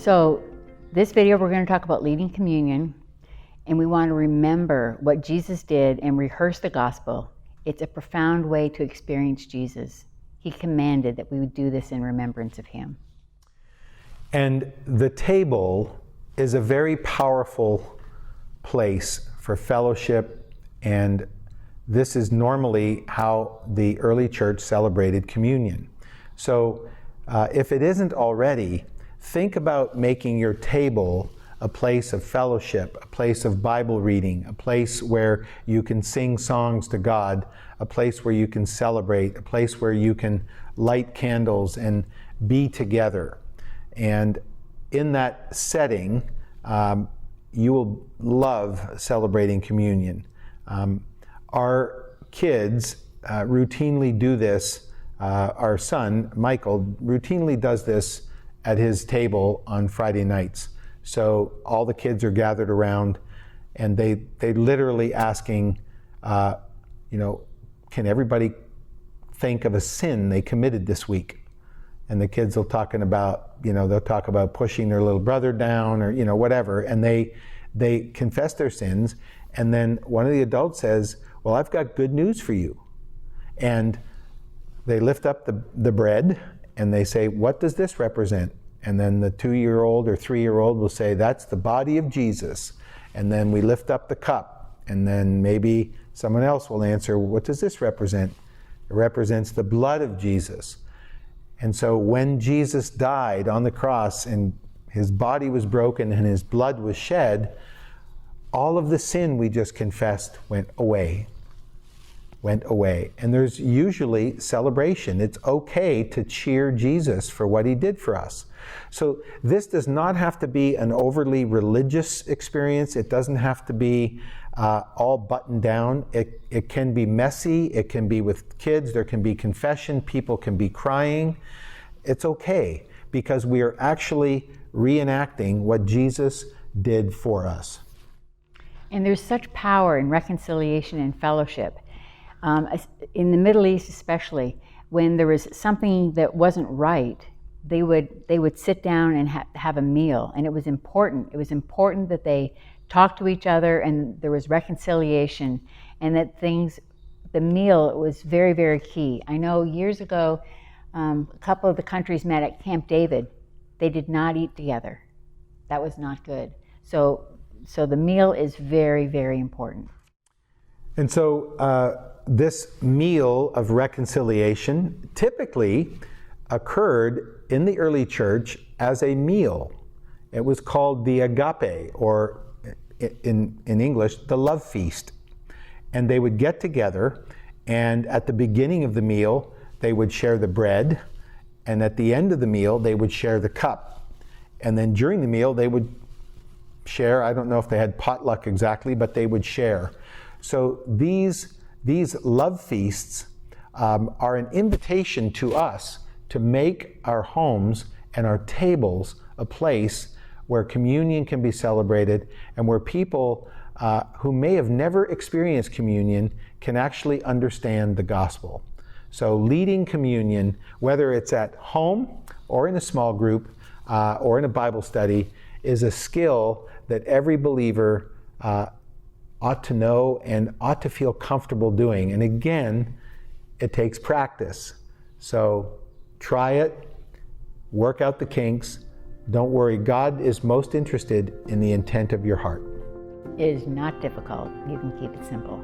So this video we're going to talk about leading communion, and we want to remember what Jesus did and rehearse the gospel. It's a profound way to experience Jesus. He commanded that we would do this in remembrance of him. And the table is a very powerful place for fellowship, and this is normally how the early church celebrated communion. So if it isn't already, think about making your table a place of fellowship, a place of Bible reading, a place where you can sing songs to God, a place where you can celebrate, a place where you can light candles and be together. And in that setting, you will love celebrating communion. Our kids routinely do this. Our son, Michael, routinely does this at his table on Friday nights. So all the kids are gathered around, and they literally asking, can everybody think of a sin they committed this week? And the kids will talk about pushing their little brother down or, whatever. And they confess their sins. And then one of the adults says, well, I've got good news for you. And they lift up the bread and they say, what does this represent? And then the 2-year-old or 3-year-old will say, that's the body of Jesus. And then we lift up the cup. And then maybe someone else will answer, what does this represent? It represents the blood of Jesus. And so when Jesus died on the cross and his body was broken and his blood was shed, all of the sin we just confessed went away. And there's usually celebration. It's okay to cheer Jesus for what he did for us. So this does not have to be an overly religious experience. It doesn't have to be all buttoned down. It can be messy. It can be with kids. There can be confession. People can be crying. It's okay because we are actually reenacting what Jesus did for us. And there's such power in reconciliation and fellowship. In the Middle East especially, when there was something that wasn't right, they would sit down and have a meal, and it was important. It was important that they talked to each other and there was reconciliation, and that the meal was very, very key. I know years ago, a couple of the countries met at Camp David. They did not eat together. That was not good. So the meal is very, very important. And so this meal of reconciliation typically occurred in the early church as a meal. It was called the agape, or in English, the love feast. And they would get together, and at the beginning of the meal, they would share the bread, and at the end of the meal, they would share the cup. And then during the meal, they would share, I don't know if they had potluck exactly, but they would share. So these love feasts are an invitation to us to make our homes and our tables a place where communion can be celebrated and where people who may have never experienced communion can actually understand the gospel. So leading communion, whether it's at home or in a small group or in a Bible study, is a skill that every believer ought to know and ought to feel comfortable doing. And again, it takes practice. So try it, work out the kinks. Don't worry, God is most interested in the intent of your heart. It is not difficult. You can keep it simple.